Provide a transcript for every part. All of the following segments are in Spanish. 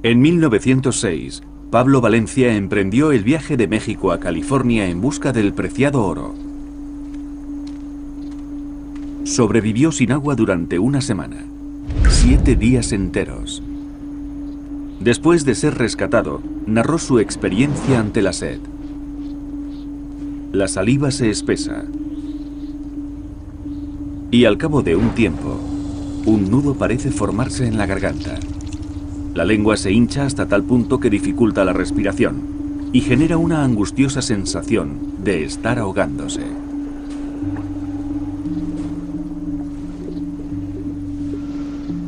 En 1906, Pablo Valencia emprendió el viaje de México a California en busca del preciado oro. Sobrevivió sin agua durante una semana, 7 días enteros. Después de ser rescatado, narró su experiencia ante la sed. La saliva se espesa y al cabo de un tiempo, un nudo parece formarse en la garganta. La lengua se hincha hasta tal punto que dificulta la respiración y genera una angustiosa sensación de estar ahogándose.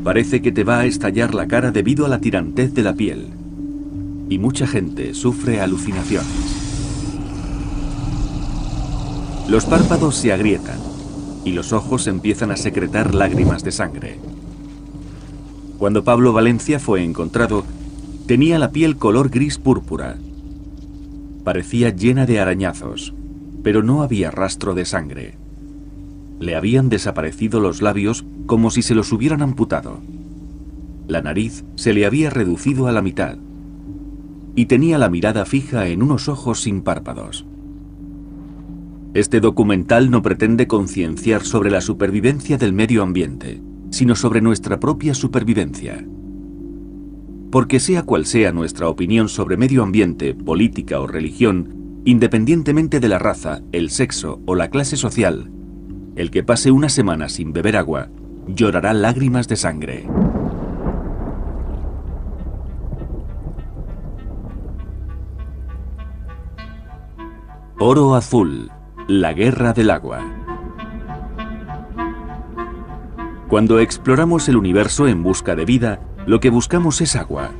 Parece que te va a estallar la cara debido a la tirantez de la piel, y mucha gente sufre alucinaciones. Los párpados se agrietan y los ojos empiezan a secretar lágrimas de sangre. Cuando Pablo Valencia fue encontrado, tenía la piel color gris púrpura. Parecía llena de arañazos, pero no había rastro de sangre. Le habían desaparecido los labios como si se los hubieran amputado. La nariz se le había reducido a la mitad y tenía la mirada fija en unos ojos sin párpados. Este documental no pretende concienciar sobre la supervivencia del medio ambiente, sino sobre nuestra propia supervivencia. Porque sea cual sea nuestra opinión sobre medio ambiente, política o religión, independientemente de la raza, el sexo o la clase social, el que pase una semana sin beber agua, llorará lágrimas de sangre. Oro azul, la guerra del agua. Cuando exploramos el universo en busca de vida, lo que buscamos es agua.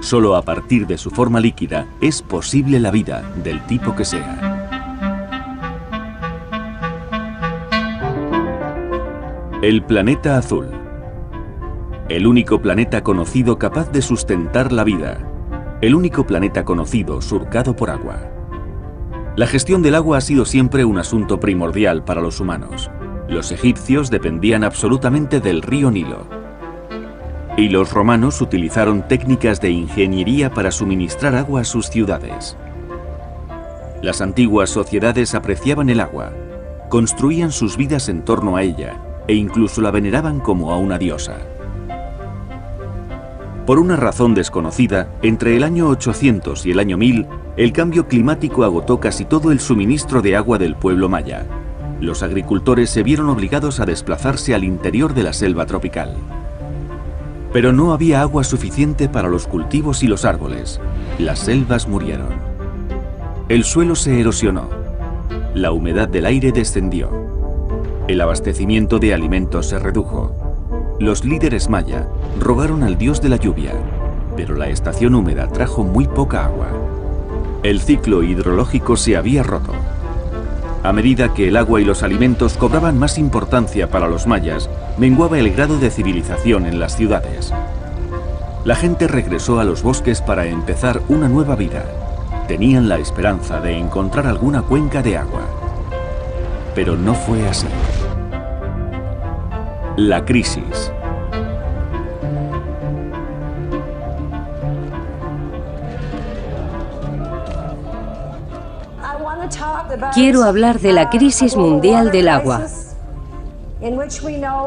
Solo a partir de su forma líquida es posible la vida, del tipo que sea. El planeta azul. El único planeta conocido capaz de sustentar la vida. El único planeta conocido surcado por agua. La gestión del agua ha sido siempre un asunto primordial para los humanos. Los egipcios dependían absolutamente del río Nilo. Y los romanos utilizaron técnicas de ingeniería para suministrar agua a sus ciudades. Las antiguas sociedades apreciaban el agua, construían sus vidas en torno a ella e incluso la veneraban como a una diosa. Por una razón desconocida, entre el año 800 y el año 1000, el cambio climático agotó casi todo el suministro de agua del pueblo maya. Los agricultores se vieron obligados a desplazarse al interior de la selva tropical. Pero no había agua suficiente para los cultivos y los árboles. Las selvas murieron. El suelo se erosionó. La humedad del aire descendió. El abastecimiento de alimentos se redujo. Los líderes maya rogaron al dios de la lluvia, pero la estación húmeda trajo muy poca agua. El ciclo hidrológico se había roto. A medida que el agua y los alimentos cobraban más importancia para los mayas, menguaba el grado de civilización en las ciudades. La gente regresó a los bosques para empezar una nueva vida. Tenían la esperanza de encontrar alguna cuenca de agua. Pero no fue así. La crisis. Quiero hablar de la crisis mundial del agua.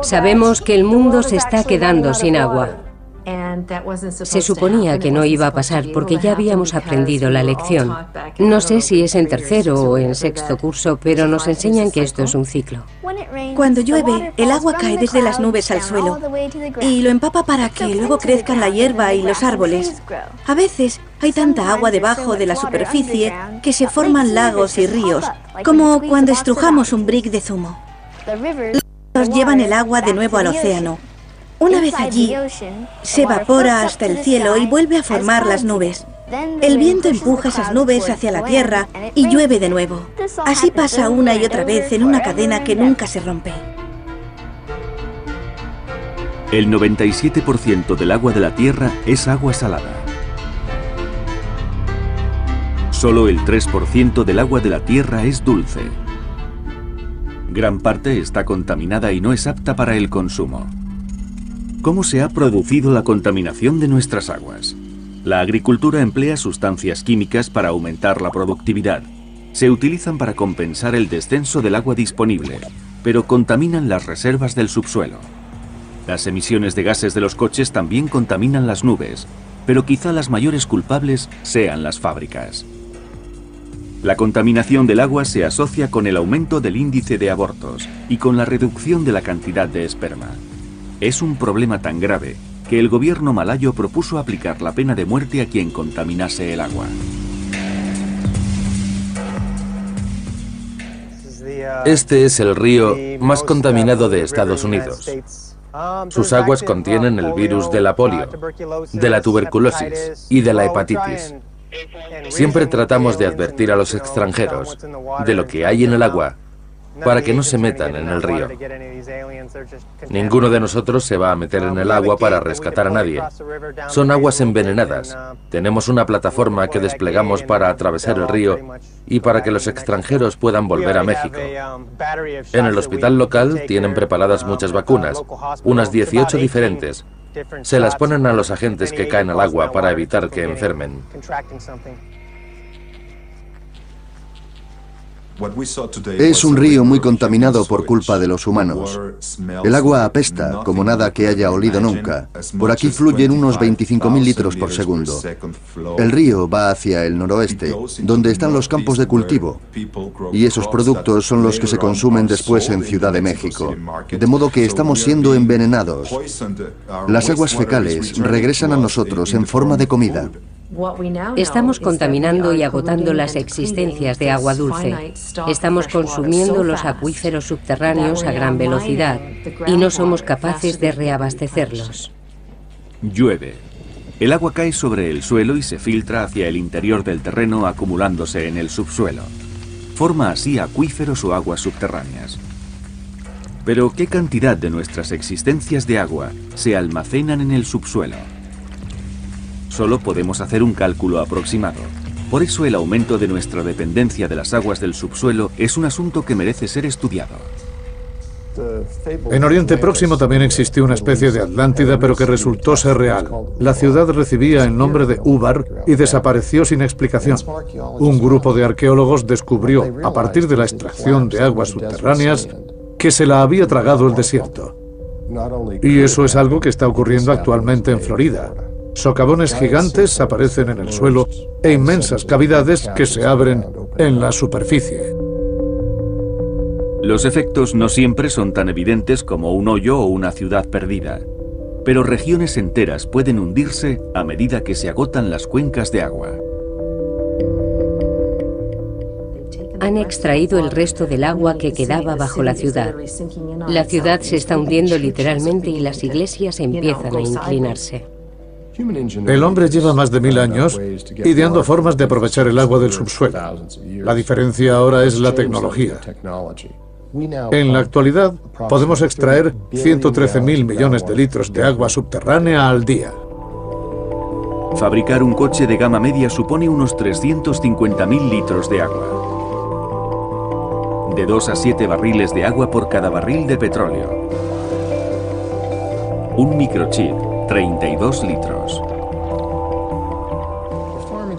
Sabemos que el mundo se está quedando sin agua. Se suponía que no iba a pasar porque ya habíamos aprendido la lección. No sé si es en tercero o en sexto curso, pero nos enseñan que esto es un ciclo. Cuando llueve, el agua cae desde las nubes al suelo y lo empapa para que luego crezcan la hierba y los árboles. A veces hay tanta agua debajo de la superficie que se forman lagos y ríos, como cuando estrujamos un brick de zumo. Los llevan el agua de nuevo al océano. Una vez allí, se evapora hasta el cielo y vuelve a formar las nubes. El viento empuja esas nubes hacia la tierra y llueve de nuevo. Así pasa una y otra vez en una cadena que nunca se rompe. El 97% del agua de la Tierra es agua salada. Solo el 3% del agua de la Tierra es dulce. Gran parte está contaminada y no es apta para el consumo. ¿Cómo se ha producido la contaminación de nuestras aguas? La agricultura emplea sustancias químicas para aumentar la productividad. Se utilizan para compensar el descenso del agua disponible, pero contaminan las reservas del subsuelo. Las emisiones de gases de los coches también contaminan las nubes, pero quizá las mayores culpables sean las fábricas. La contaminación del agua se asocia con el aumento del índice de abortos y con la reducción de la cantidad de esperma. Es un problema tan grave que el gobierno malayo propuso aplicar la pena de muerte a quien contaminase el agua. Este es el río más contaminado de Estados Unidos. Sus aguas contienen el virus de la polio, de la tuberculosis y de la hepatitis. Siempre tratamos de advertir a los extranjeros de lo que hay en el agua para que no se metan en el río. Ninguno de nosotros se va a meter en el agua para rescatar a nadie. Son aguas envenenadas. Tenemos una plataforma que desplegamos para atravesar el río y para que los extranjeros puedan volver a México. En el hospital local tienen preparadas muchas vacunas, unas 18 diferentes. Se las ponen a los agentes que caen al agua para evitar que enfermen. Es un río muy contaminado por culpa de los humanos. El agua apesta como nada que haya olido nunca. Por aquí fluyen unos 25.000 litros por segundo. El río va hacia el noroeste, donde están los campos de cultivo. Y esos productos son los que se consumen después en Ciudad de México. De modo que estamos siendo envenenados. Las aguas fecales regresan a nosotros en forma de comida. Estamos contaminando y agotando las existencias de agua dulce. Estamos consumiendo los acuíferos subterráneos a gran velocidad y no somos capaces de reabastecerlos. Llueve. El agua cae sobre el suelo y se filtra hacia el interior del terreno acumulándose en el subsuelo. Forma así acuíferos o aguas subterráneas. Pero ¿qué cantidad de nuestras existencias de agua se almacenan en el subsuelo? Solo podemos hacer un cálculo aproximado. Por eso el aumento de nuestra dependencia de las aguas del subsuelo es un asunto que merece ser estudiado. En Oriente Próximo también existió una especie de Atlántida, pero que resultó ser real. La ciudad recibía el nombre de Ubar y desapareció sin explicación. Un grupo de arqueólogos descubrió, a partir de la extracción de aguas subterráneas, que se la había tragado el desierto. Y eso es algo que está ocurriendo actualmente en Florida. Socavones gigantes aparecen en el suelo e inmensas cavidades que se abren en la superficie. Los efectos no siempre son tan evidentes como un hoyo o una ciudad perdida, pero regiones enteras pueden hundirse a medida que se agotan las cuencas de agua. Han extraído el resto del agua que quedaba bajo la ciudad. La ciudad se está hundiendo literalmente y las iglesias empiezan a inclinarse. El hombre lleva más de 1000 años ideando formas de aprovechar el agua del subsuelo. La diferencia ahora es la tecnología. En la actualidad, podemos extraer 113.000 millones de litros de agua subterránea al día. Fabricar un coche de gama media supone unos 350.000 litros de agua. De 2 a 7 barriles de agua por cada barril de petróleo. Un microchip, 32 litros.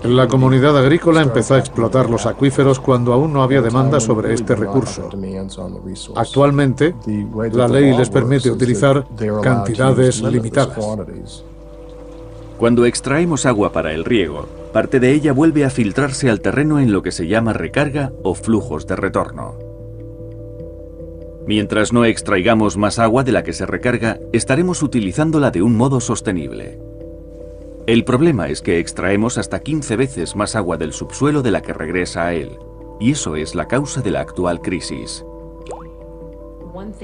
La comunidad agrícola empezó a explotar los acuíferos cuando aún no había demanda sobre este recurso. Actualmente, la ley les permite utilizar cantidades limitadas. Cuando extraemos agua para el riego, parte de ella vuelve a filtrarse al terreno en lo que se llama recarga o flujos de retorno. Mientras no extraigamos más agua de la que se recarga, estaremos utilizándola de un modo sostenible. El problema es que extraemos hasta 15 veces más agua del subsuelo de la que regresa a él, y eso es la causa de la actual crisis.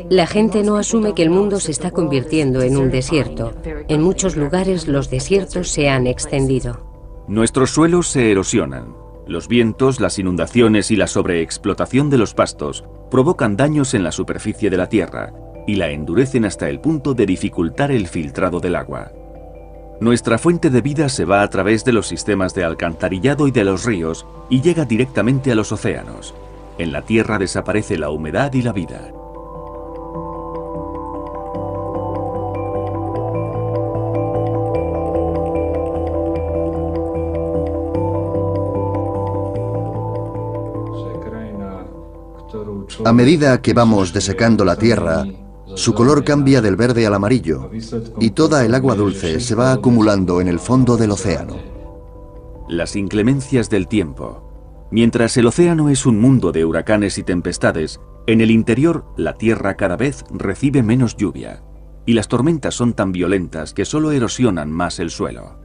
La gente no asume que el mundo se está convirtiendo en un desierto. En muchos lugares los desiertos se han extendido. Nuestros suelos se erosionan. Los vientos, las inundaciones y la sobreexplotación de los pastos provocan daños en la superficie de la tierra y la endurecen hasta el punto de dificultar el filtrado del agua. Nuestra fuente de vida se va a través de los sistemas de alcantarillado y de los ríos y llega directamente a los océanos. En la tierra desaparece la humedad y la vida. A medida que vamos desecando la tierra, su color cambia del verde al amarillo y toda el agua dulce se va acumulando en el fondo del océano. Las inclemencias del tiempo. Mientras el océano es un mundo de huracanes y tempestades, en el interior la tierra cada vez recibe menos lluvia y las tormentas son tan violentas que solo erosionan más el suelo.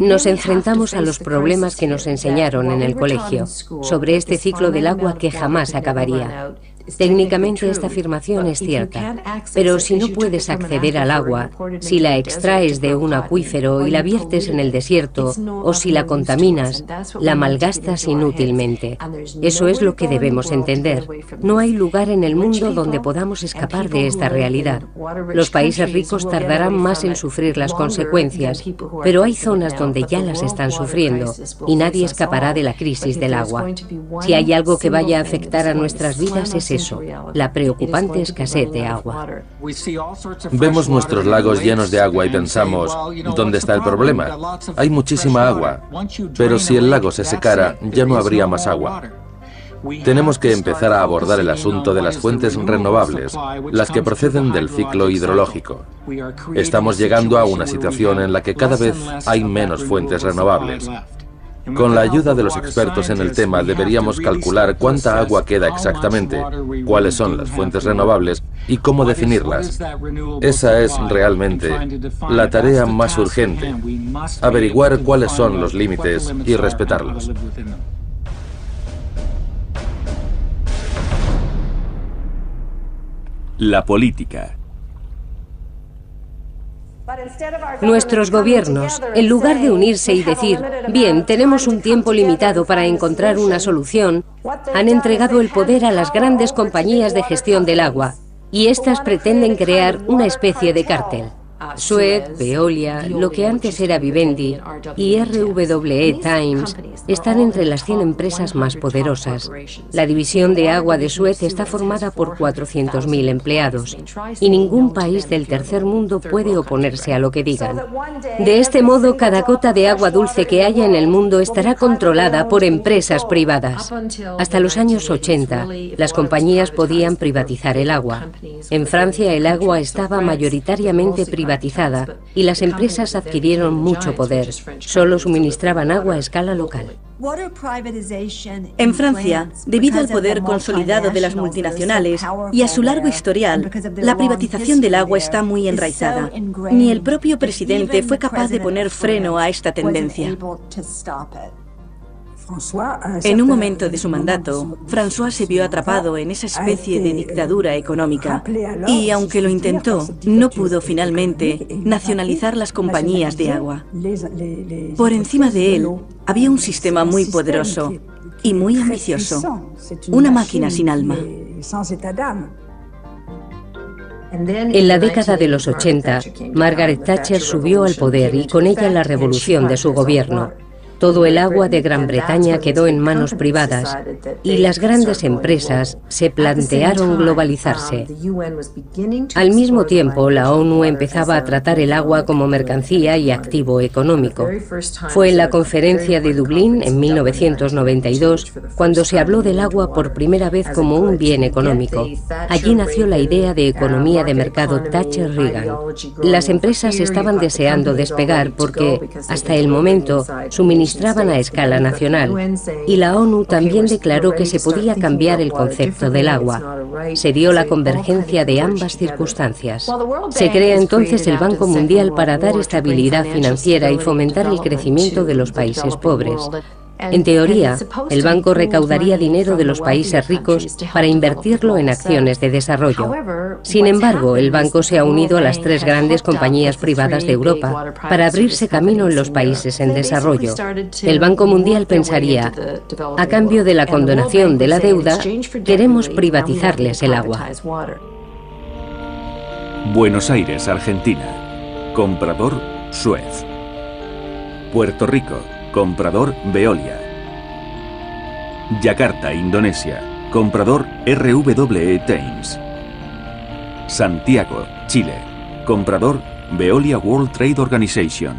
Nos enfrentamos a los problemas que nos enseñaron en el colegio, sobre este ciclo del agua que jamás acabaría. Técnicamente esta afirmación es cierta, pero si no puedes acceder al agua, si la extraes de un acuífero y la viertes en el desierto, o si la contaminas, la malgastas inútilmente. Eso es lo que debemos entender. No hay lugar en el mundo donde podamos escapar de esta realidad. Los países ricos tardarán más en sufrir las consecuencias, pero hay zonas donde ya las están sufriendo y nadie escapará de la crisis del agua. Si hay algo que vaya a afectar a nuestras vidas es eso, la preocupante escasez de agua. Vemos nuestros lagos llenos de agua y pensamos, ¿dónde está el problema? Hay muchísima agua, pero si el lago se secara, ya no habría más agua. Tenemos que empezar a abordar el asunto de las fuentes renovables, las que proceden del ciclo hidrológico. Estamos llegando a una situación en la que cada vez hay menos fuentes renovables. Con la ayuda de los expertos en el tema deberíamos calcular cuánta agua queda exactamente, cuáles son las fuentes renovables y cómo definirlas. Esa es realmente la tarea más urgente, averiguar cuáles son los límites y respetarlos. La política. Nuestros gobiernos, en lugar de unirse y decir, bien, tenemos un tiempo limitado para encontrar una solución, han entregado el poder a las grandes compañías de gestión del agua, y éstas pretenden crear una especie de cártel. Suez, Veolia, lo que antes era Vivendi y RWE Times están entre las 100 empresas más poderosas. La división de agua de Suez está formada por 400.000 empleados y ningún país del tercer mundo puede oponerse a lo que digan. De este modo, cada gota de agua dulce que haya en el mundo estará controlada por empresas privadas. Hasta los años 80, las compañías podían privatizar el agua. En Francia, el agua estaba mayoritariamente privatizada y las empresas adquirieron mucho poder. Solo suministraban agua a escala local. En Francia, debido al poder consolidado de las multinacionales y a su largo historial, la privatización del agua está muy enraizada. Ni el propio presidente fue capaz de poner freno a esta tendencia. En un momento de su mandato, François se vio atrapado en esa especie de dictadura económica y, aunque lo intentó, no pudo finalmente nacionalizar las compañías de agua. Por encima de él, había un sistema muy poderoso y muy ambicioso, una máquina sin alma. En la década de los 80, Margaret Thatcher subió al poder y con ella la revolución de su gobierno. Todo el agua de Gran Bretaña quedó en manos privadas y las grandes empresas se plantearon globalizarse. Al mismo tiempo, la ONU empezaba a tratar el agua como mercancía y activo económico. Fue en la conferencia de Dublín en 1992 cuando se habló del agua por primera vez como un bien económico. Allí nació la idea de economía de mercado Thatcher-Reagan. Las empresas estaban deseando despegar porque, hasta el momento, suministraban a escala nacional, y la ONU también declaró que se podía cambiar el concepto del agua. Se dio la convergencia de ambas circunstancias. Se crea entonces el Banco Mundial para dar estabilidad financiera y fomentar el crecimiento de los países pobres. En teoría, el banco recaudaría dinero de los países ricos para invertirlo en acciones de desarrollo. Sin embargo, el banco se ha unido a las 3 grandes compañías privadas de Europa para abrirse camino en los países en desarrollo. El Banco Mundial pensaría, a cambio de la condonación de la deuda, queremos privatizarles el agua. Buenos Aires, Argentina. Comprador, Suez. Puerto Rico. Comprador, Veolia. Yakarta, Indonesia. Comprador, RWE Times. Santiago, Chile. Comprador, Veolia World Trade Organization.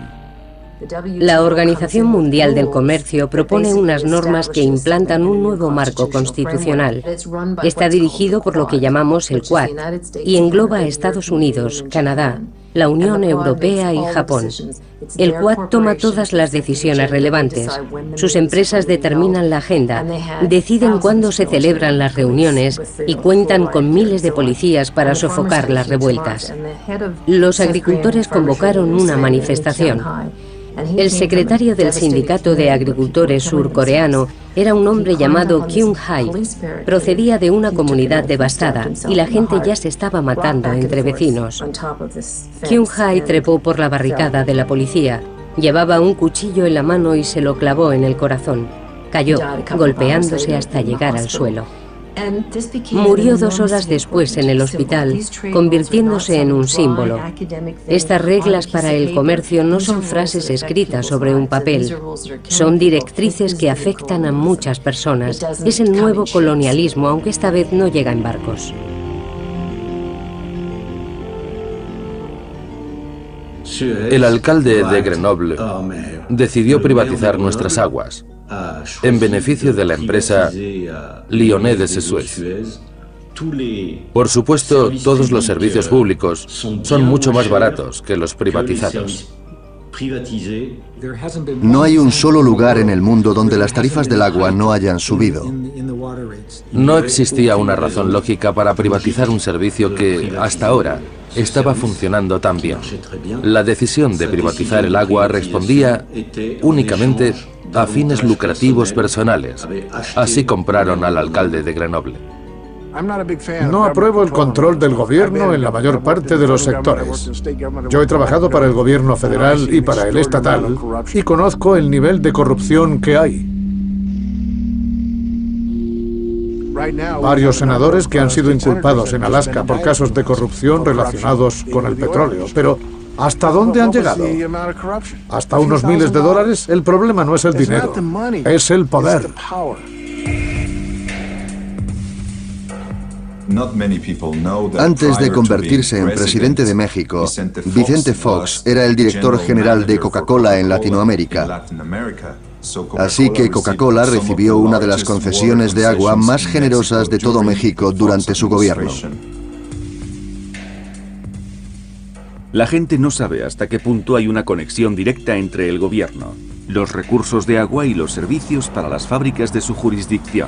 La Organización Mundial del Comercio propone unas normas que implantan un nuevo marco constitucional. Está dirigido por lo que llamamos el Quad y engloba a Estados Unidos, Canadá, la Unión Europea y Japón. El Quad toma todas las decisiones relevantes. Sus empresas determinan la agenda, deciden cuándo se celebran las reuniones y cuentan con miles de policías para sofocar las revueltas. Los agricultores convocaron una manifestación. El secretario del Sindicato de Agricultores surcoreano era un hombre llamado Kyung Hae. Procedía de una comunidad devastada y la gente ya se estaba matando entre vecinos. Kyung Hae trepó por la barricada de la policía. Llevaba un cuchillo en la mano y se lo clavó en el corazón. Cayó, golpeándose hasta llegar al suelo. Murió 2 horas después en el hospital, convirtiéndose en un símbolo. Estas reglas para el comercio no son frases escritas sobre un papel, son directrices que afectan a muchas personas. Es el nuevo colonialismo, aunque esta vez no llega en barcos. El alcalde de Grenoble decidió privatizar nuestras aguas en beneficio de la empresa Lyonnais de Suez. Por supuesto, todos los servicios públicos son mucho más baratos que los privatizados. No hay un solo lugar en el mundo donde las tarifas del agua no hayan subido. No existía una razón lógica para privatizar un servicio que, hasta ahora, estaba funcionando tan bien. La decisión de privatizar el agua respondía únicamente a fines lucrativos personales. Así compraron al alcalde de Grenoble. No apruebo el control del gobierno en la mayor parte de los sectores. Yo he trabajado para el gobierno federal y para el estatal y conozco el nivel de corrupción que hay. Varios senadores que han sido inculpados en Alaska por casos de corrupción relacionados con el petróleo, pero ¿hasta dónde han llegado? ¿Hasta unos miles de dólares? El problema no es el dinero, es el poder. Antes de convertirse en presidente de México, Vicente Fox era el director general de Coca-Cola en Latinoamérica. Así que Coca-Cola recibió una de las concesiones de agua más generosas de todo México durante su gobierno. La gente no sabe hasta qué punto hay una conexión directa entre el gobierno, los recursos de agua y los servicios para las fábricas de su jurisdicción.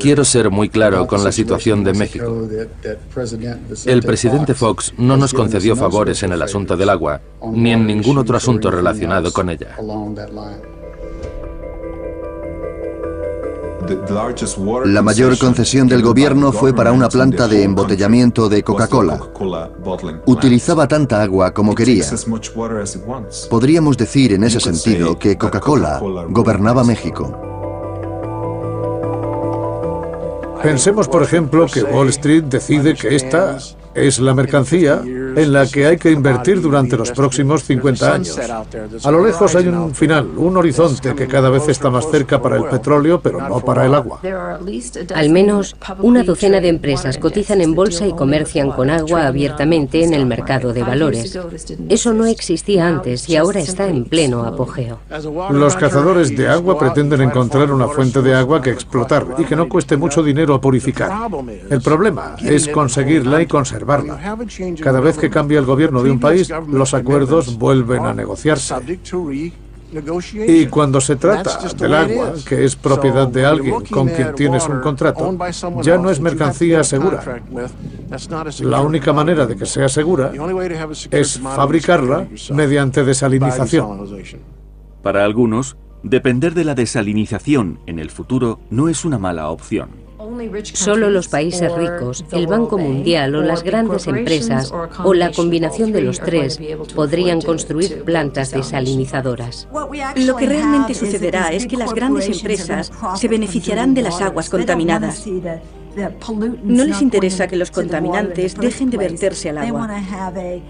Quiero ser muy claro con la situación de México. El presidente Fox no nos concedió favores en el asunto del agua, ni en ningún otro asunto relacionado con ella. La mayor concesión del gobierno fue para una planta de embotellamiento de Coca-Cola. Utilizaba tanta agua como quería. Podríamos decir en ese sentido que Coca-Cola gobernaba México. Pensemos, por ejemplo, que Wall Street decide que esta es la mercancía en la que hay que invertir durante los próximos 50 años. A lo lejos hay un final, un horizonte que cada vez está más cerca para el petróleo, pero no para el agua. Al menos una docena de empresas cotizan en bolsa y comercian con agua abiertamente en el mercado de valores. Eso no existía antes y ahora está en pleno apogeo. Los cazadores de agua pretenden encontrar una fuente de agua que explotar y que no cueste mucho dinero purificar. El problema es conseguirla y conservarla. Cada vez que cambia el gobierno de un país, los acuerdos vuelven a negociarse. Y cuando se trata del agua, que es propiedad de alguien con quien tienes un contrato, ya no es mercancía segura. La única manera de que sea segura es fabricarla mediante desalinización. Para algunos, depender de la desalinización en el futuro no es una mala opción. Solo los países ricos, el Banco Mundial o las grandes empresas, o la combinación de los tres, podrían construir plantas desalinizadoras. Lo que realmente sucederá es que las grandes empresas se beneficiarán de las aguas contaminadas. No les interesa que los contaminantes dejen de verterse al agua.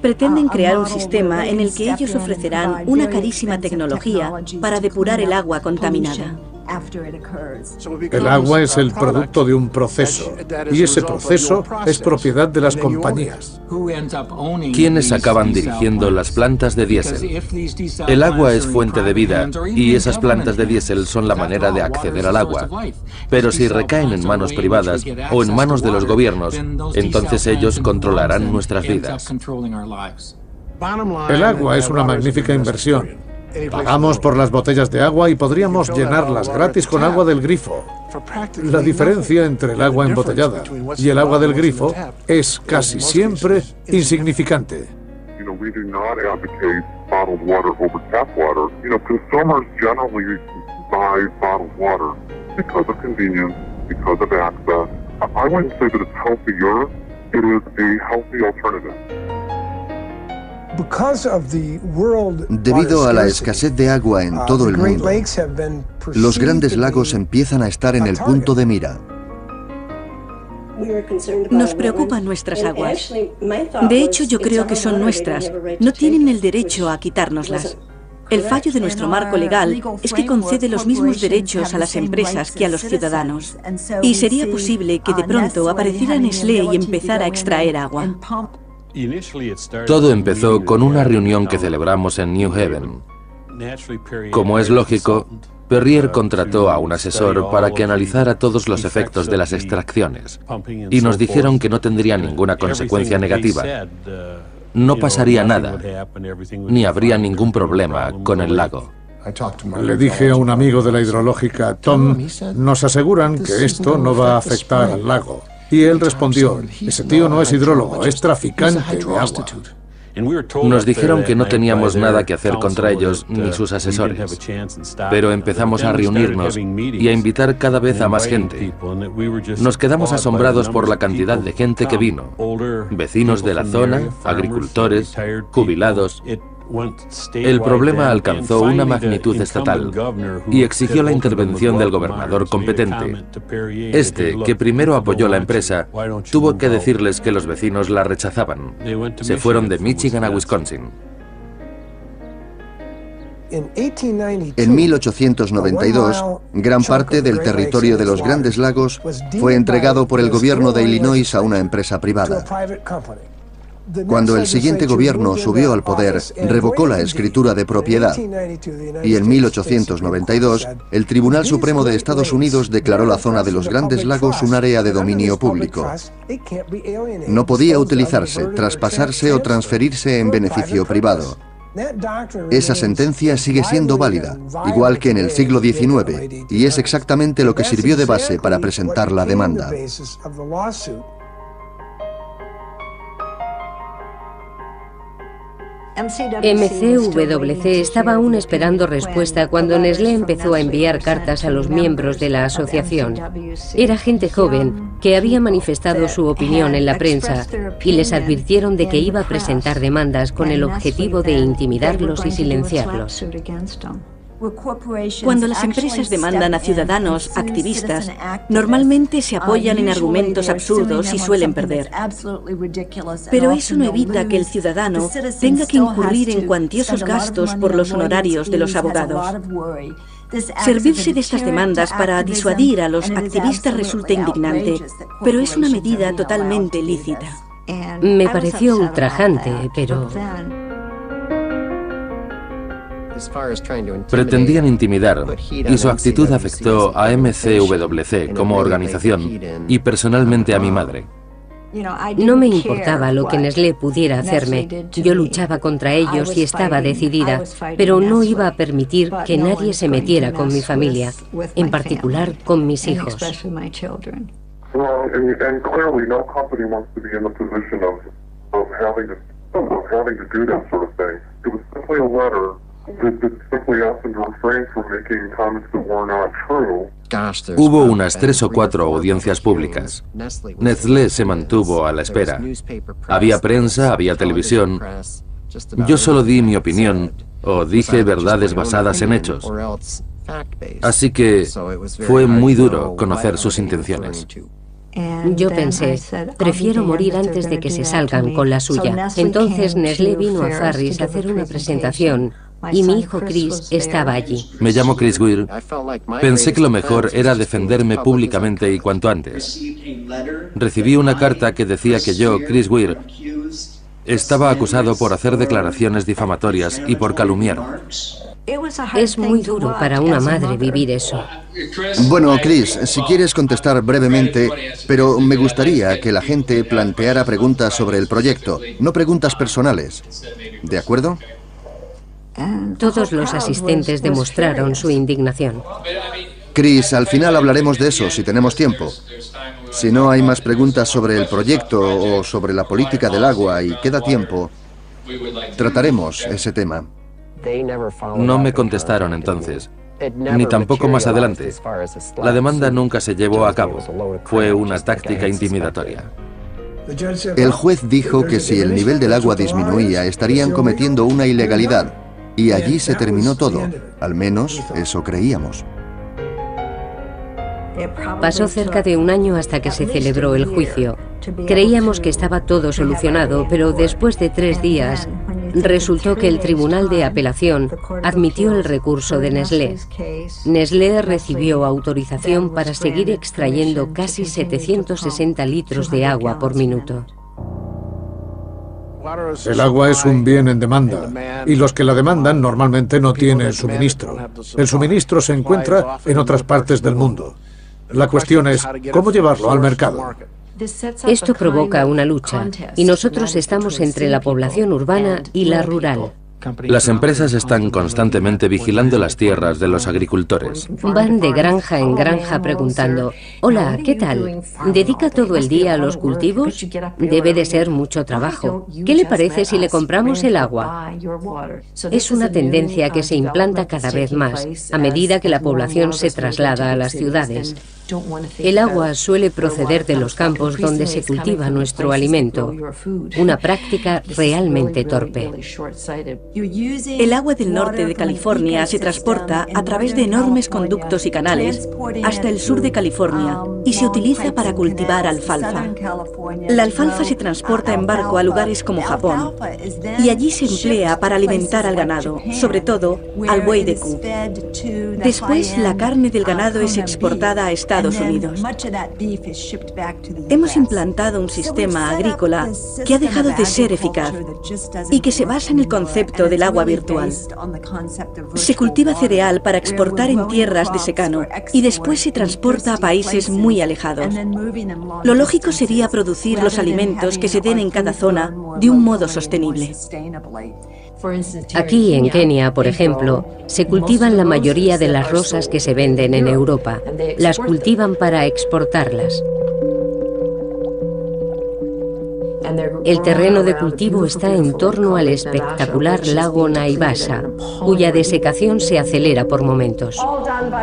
Pretenden crear un sistema en el que ellos ofrecerán una carísima tecnología para depurar el agua contaminada. El agua es el producto de un proceso, y ese proceso es propiedad de las compañías. ¿Quiénes acaban dirigiendo las plantas de diésel? El agua es fuente de vida, y esas plantas de diésel son la manera de acceder al agua. Pero si recaen en manos privadas o en manos de los gobiernos, entonces ellos controlarán nuestras vidas. El agua es una magnífica inversión. Pagamos por las botellas de agua y podríamos llenarlas gratis con agua del grifo. La diferencia entre el agua embotellada y el agua del grifo es casi siempre insignificante. Debido a la escasez de agua en todo el mundo, los grandes lagos empiezan a estar en el punto de mira. Nos preocupan nuestras aguas. De hecho, yo creo que son nuestras. No tienen el derecho a quitárnoslas. El fallo de nuestro marco legal es que concede los mismos derechos a las empresas que a los ciudadanos. Y sería posible que de pronto apareciera Nestlé y empezara a extraer agua. Todo empezó con una reunión que celebramos en New Haven. Como es lógico, Perrier contrató a un asesor para que analizara todos los efectos de las extracciones, y nos dijeron que no tendría ninguna consecuencia negativa. No pasaría nada, ni habría ningún problema con el lago. Le dije a un amigo de la hidrológica, Tom, nos aseguran que esto no va a afectar al lago. Y él respondió, ese tío no es hidrólogo, es traficante de agua. Nos dijeron que no teníamos nada que hacer contra ellos ni sus asesores, pero empezamos a reunirnos y a invitar cada vez a más gente. Nos quedamos asombrados por la cantidad de gente que vino, vecinos de la zona, agricultores, jubilados. El problema alcanzó una magnitud estatal y exigió la intervención del gobernador competente. Este, que primero apoyó la empresa, tuvo que decirles que los vecinos la rechazaban. Se fueron de Michigan a Wisconsin. En 1892, gran parte del territorio de los Grandes Lagos fue entregado por el gobierno de Illinois a una empresa privada. Cuando el siguiente gobierno subió al poder, revocó la escritura de propiedad. Y en 1892, el Tribunal Supremo de Estados Unidos declaró la zona de los Grandes Lagos un área de dominio público. No podía utilizarse, traspasarse o transferirse en beneficio privado. Esa sentencia sigue siendo válida, igual que en el siglo XIX, y es exactamente lo que sirvió de base para presentar la demanda. MCWC estaba aún esperando respuesta cuando Nestlé empezó a enviar cartas a los miembros de la asociación. Era gente joven que había manifestado su opinión en la prensa y les advirtieron de que iba a presentar demandas con el objetivo de intimidarlos y silenciarlos. Cuando las empresas demandan a ciudadanos activistas, normalmente se apoyan en argumentos absurdos y suelen perder. Pero eso no evita que el ciudadano tenga que incurrir en cuantiosos gastos por los honorarios de los abogados. Servirse de estas demandas para disuadir a los activistas resulta indignante, pero es una medida totalmente lícita. Me pareció ultrajante, pero... Pretendían intimidar, y su actitud afectó a MCWC como organización y personalmente a mi madre. No me importaba lo que Nestlé pudiera hacerme. Yo luchaba contra ellos y estaba decidida, pero no iba a permitir que nadie se metiera con mi familia, en particular con mis hijos. Hubo unas 3 o 4 audiencias públicas. Nestlé se mantuvo a la espera. Había prensa, había televisión. Yo solo di mi opinión o dije verdades basadas en hechos. Así que fue muy duro conocer sus intenciones. Yo pensé, prefiero morir antes de que se salgan con la suya. Entonces Nestlé vino a Farris a hacer una presentación y mi hijo Chris estaba allí. Me llamo Chris Weir. Pensé que lo mejor era defenderme públicamente y cuanto antes. Recibí una carta que decía que yo, Chris Weir, estaba acusado por hacer declaraciones difamatorias y por calumniar. Es muy duro para una madre vivir eso. Bueno, Chris, si quieres contestar brevemente, pero me gustaría que la gente planteara preguntas sobre el proyecto, no preguntas personales. ¿De acuerdo? Todos los asistentes demostraron su indignación. Chris, al final hablaremos de eso si tenemos tiempo. Si no hay más preguntas sobre el proyecto o sobre la política del agua y queda tiempo, trataremos ese tema. No me contestaron entonces, ni tampoco más adelante. La demanda nunca se llevó a cabo. Fue una táctica intimidatoria. El juez dijo que si el nivel del agua disminuía, estarían cometiendo una ilegalidad. Y allí se terminó todo. Al menos eso creíamos. Pasó cerca de un año hasta que se celebró el juicio. Creíamos que estaba todo solucionado, pero después de 3 días, resultó que el Tribunal de Apelación admitió el recurso de Nestlé. Nestlé recibió autorización para seguir extrayendo casi 760 litros de agua por minuto. El agua es un bien en demanda, y los que la demandan normalmente no tienen suministro. El suministro se encuentra en otras partes del mundo. La cuestión es, ¿cómo llevarlo al mercado? Esto provoca una lucha, y nosotros estamos entre la población urbana y la rural. Las empresas están constantemente vigilando las tierras de los agricultores. Van de granja en granja preguntando, hola, ¿qué tal? ¿Dedica todo el día a los cultivos? Debe de ser mucho trabajo. ¿Qué le parece si le compramos el agua? Es una tendencia que se implanta cada vez más, a medida que la población se traslada a las ciudades. El agua suele proceder de los campos donde se cultiva nuestro alimento, una práctica realmente torpe. El agua del norte de California se transporta a través de enormes conductos y canales hasta el sur de California y se utiliza para cultivar alfalfa. La alfalfa se transporta en barco a lugares como Japón y allí se emplea para alimentar al ganado, sobre todo al buey de Q. Después, la carne del ganado es exportada a Estados Unidos. Hemos implantado un sistema agrícola que ha dejado de ser eficaz y que se basa en el concepto del agua virtual. Se cultiva cereal para exportar en tierras de secano y después se transporta a países muy alejados. Lo lógico sería producir los alimentos que se den en cada zona de un modo sostenible. Aquí en Kenia, por ejemplo, se cultivan la mayoría de las rosas que se venden en Europa. Las cultivan para exportarlas. El terreno de cultivo está en torno al espectacular lago Naivasha, cuya desecación se acelera por momentos.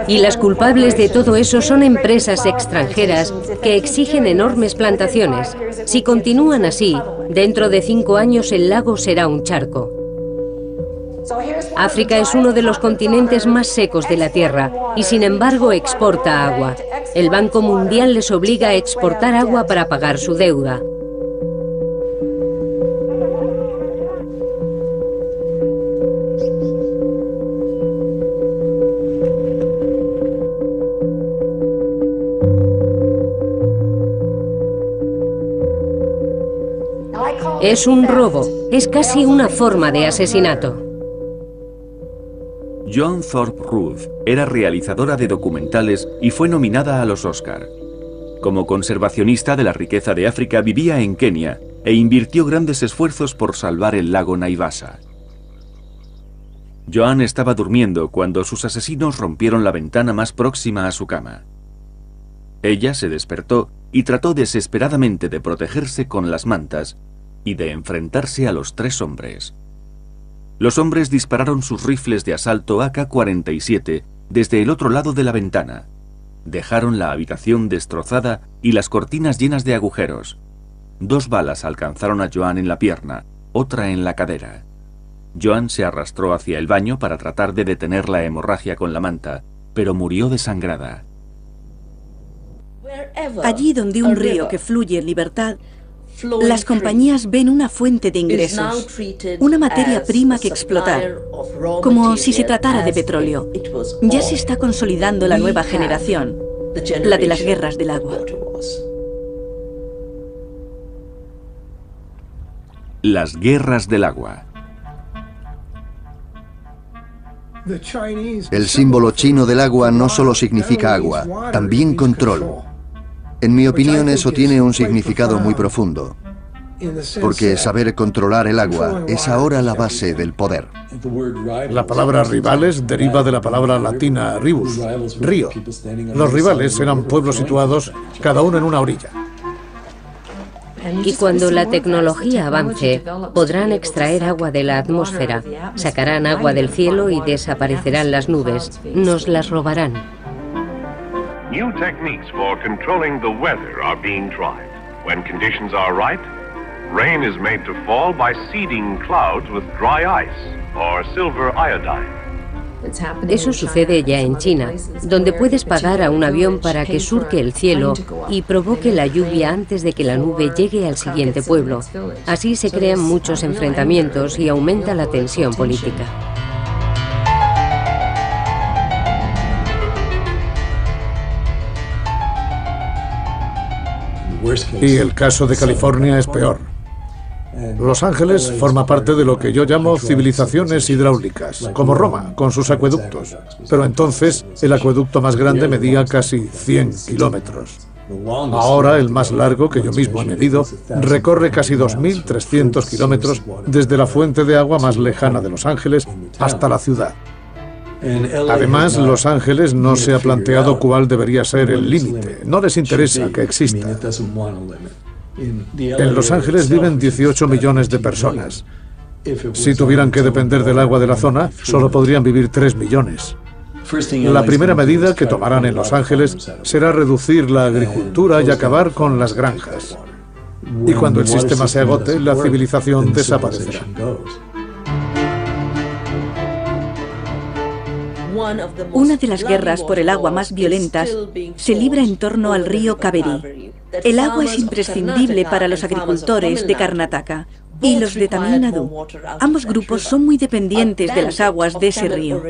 Y las culpables de todo eso son empresas extranjeras que exigen enormes plantaciones. Si continúan así, dentro de 5 años el lago será un charco. África es uno de los continentes más secos de la Tierra y sin embargo exporta agua. El Banco Mundial les obliga a exportar agua para pagar su deuda. Es un robo, es casi una forma de asesinato. Joan Thorpe Ruth era realizadora de documentales y fue nominada a los Oscar. Como conservacionista de la riqueza de África, vivía en Kenia e invirtió grandes esfuerzos por salvar el lago Naivasha. Joan estaba durmiendo cuando sus asesinos rompieron la ventana más próxima a su cama. Ella se despertó y trató desesperadamente de protegerse con las mantas y de enfrentarse a los 3 hombres. Los hombres dispararon sus rifles de asalto AK-47 desde el otro lado de la ventana. Dejaron la habitación destrozada y las cortinas llenas de agujeros. 2 balas alcanzaron a Joan en la pierna, otra en la cadera. Joan se arrastró hacia el baño para tratar de detener la hemorragia con la manta, pero murió desangrada. Allí donde un río que fluye en libertad, Las compañías ven una fuente de ingresos, una materia prima que explotar, como si se tratara de petróleo. Ya se está consolidando la nueva generación, la de las guerras del agua. Las guerras del agua. El símbolo chino del agua no solo significa agua, también control. En mi opinión, eso tiene un significado muy profundo, porque saber controlar el agua es ahora la base del poder. La palabra rivales deriva de la palabra latina ribus, río. Los rivales eran pueblos situados cada uno en una orilla. Y cuando la tecnología avance, podrán extraer agua de la atmósfera, sacarán agua del cielo y desaparecerán las nubes. Nos las robarán. New techniques for controlling the weather are being tried. When conditions are right, rain is made to fall by seeding clouds with dry ice or silver iodine. Eso sucede ya en China, donde puedes pagar a un avión para que surque el cielo y provoque la lluvia antes de que la nube llegue al siguiente pueblo. Así se crean muchos enfrentamientos y aumenta la tensión política. Y el caso de California es peor. Los Ángeles forma parte de lo que yo llamo civilizaciones hidráulicas, como Roma, con sus acueductos. Pero entonces el acueducto más grande medía casi 100 kilómetros. Ahora el más largo, que yo mismo he medido, recorre casi 2.300 kilómetros desde la fuente de agua más lejana de Los Ángeles hasta la ciudad. Además, Los Ángeles no se ha planteado cuál debería ser el límite. No les interesa que exista. En Los Ángeles viven 18 millones de personas. Si tuvieran que depender del agua de la zona, solo podrían vivir 3 millones. La primera medida que tomarán en Los Ángeles será reducir la agricultura y acabar con las granjas. Y cuando el sistema se agote, la civilización desaparecerá. Una de las guerras por el agua más violentas se libra en torno al río Kaveri. El agua es imprescindible para los agricultores de Karnataka y los de Tamil Nadu. Ambos grupos son muy dependientes de las aguas de ese río.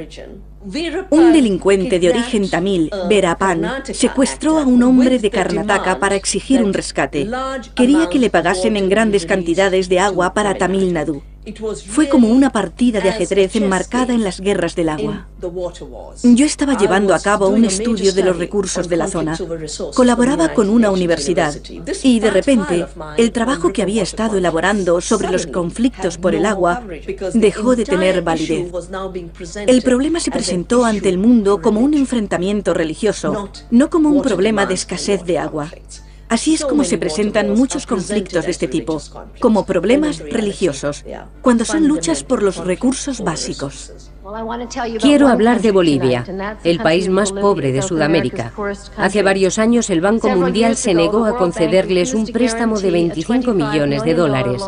Un delincuente de origen tamil, Veerapan, secuestró a un hombre de Karnataka para exigir un rescate. Quería que le pagasen en grandes cantidades de agua para Tamil Nadu. Fue como una partida de ajedrez enmarcada en las guerras del agua. Yo estaba llevando a cabo un estudio de los recursos de la zona. Colaboraba con una universidad y, de repente, el trabajo que había estado elaborando sobre los conflictos por el agua dejó de tener validez. El problema se presentó ante el mundo como un enfrentamiento religioso, no como un problema de escasez de agua. Así es como se presentan muchos conflictos de este tipo, como problemas religiosos, cuando son luchas por los recursos básicos. Quiero hablar de Bolivia, el país más pobre de Sudamérica. Hace varios años el Banco Mundial se negó a concederles un préstamo de 25 millones de dólares.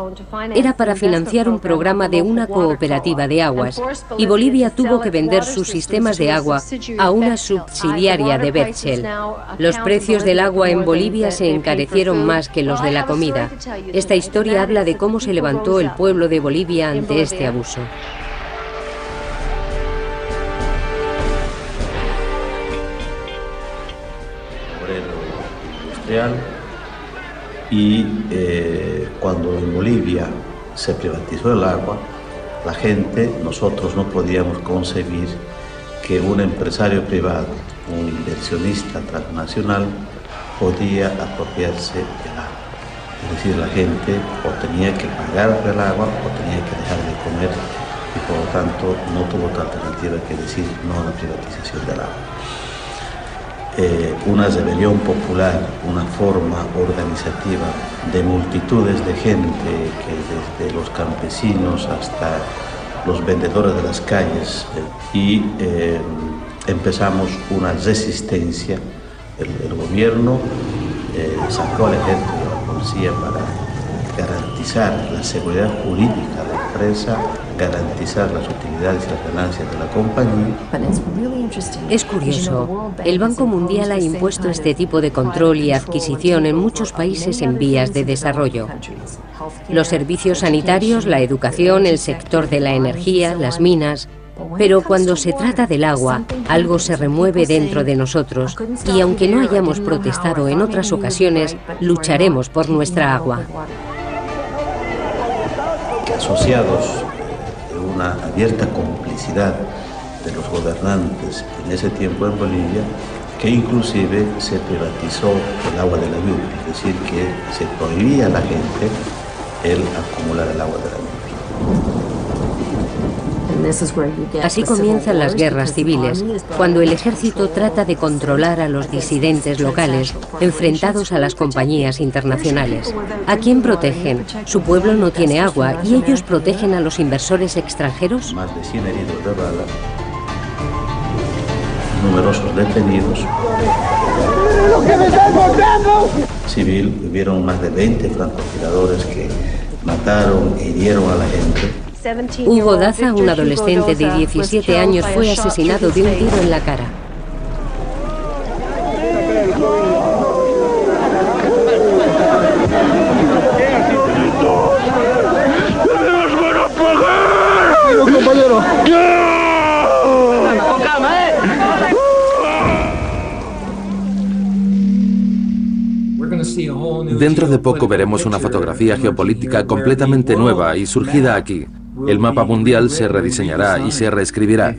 Era para financiar un programa de una cooperativa de aguas, y Bolivia tuvo que vender sus sistemas de agua a una subsidiaria de Bechtel. Los precios del agua en Bolivia se encarecieron más que los de la comida. Esta historia habla de cómo se levantó el pueblo de Bolivia ante este abuso. Y cuando en Bolivia se privatizó el agua, la gente, nosotros no podíamos concebir que un empresario privado, un inversionista transnacional, podía apropiarse del agua. Es decir, la gente o tenía que pagar por el agua o tenía que dejar de comer y por lo tanto no tuvo otra alternativa que decir no a la privatización del agua. Una rebelión popular, una forma organizativa de multitudes de gente, que desde los campesinos hasta los vendedores de las calles, y empezamos una resistencia. El gobierno sacó al ejército y a la policía para garantizar la seguridad jurídica de la empresa, garantizar las utilidades y las ganancias de la compañía. Es curioso, el Banco Mundial ha impuesto este tipo de control y adquisición en muchos países en vías de desarrollo. Los servicios sanitarios, la educación, el sector de la energía, las minas. Pero cuando se trata del agua, algo se remueve dentro de nosotros y aunque no hayamos protestado en otras ocasiones, lucharemos por nuestra agua. Asociados a una abierta complicidad de los gobernantes en ese tiempo en Bolivia, que inclusive se privatizó el agua de la lluvia, es decir, que se prohibía a la gente el acumular el agua de la lluvia. Así comienzan las guerras civiles, cuando el ejército trata de controlar a los disidentes locales, enfrentados a las compañías internacionales. ¿A quién protegen? Su pueblo no tiene agua y ellos protegen a los inversores extranjeros. Más de 100 heridos de bala, numerosos detenidos. Civil, hubieron más de 20 francotiradores que mataron e hirieron a la gente. Hugo Daza, un adolescente de 17 años, fue asesinado de un tiro en la cara. Dentro de poco veremos una fotografía geopolítica completamente nueva y surgida aquí. El mapa mundial se rediseñará y se reescribirá.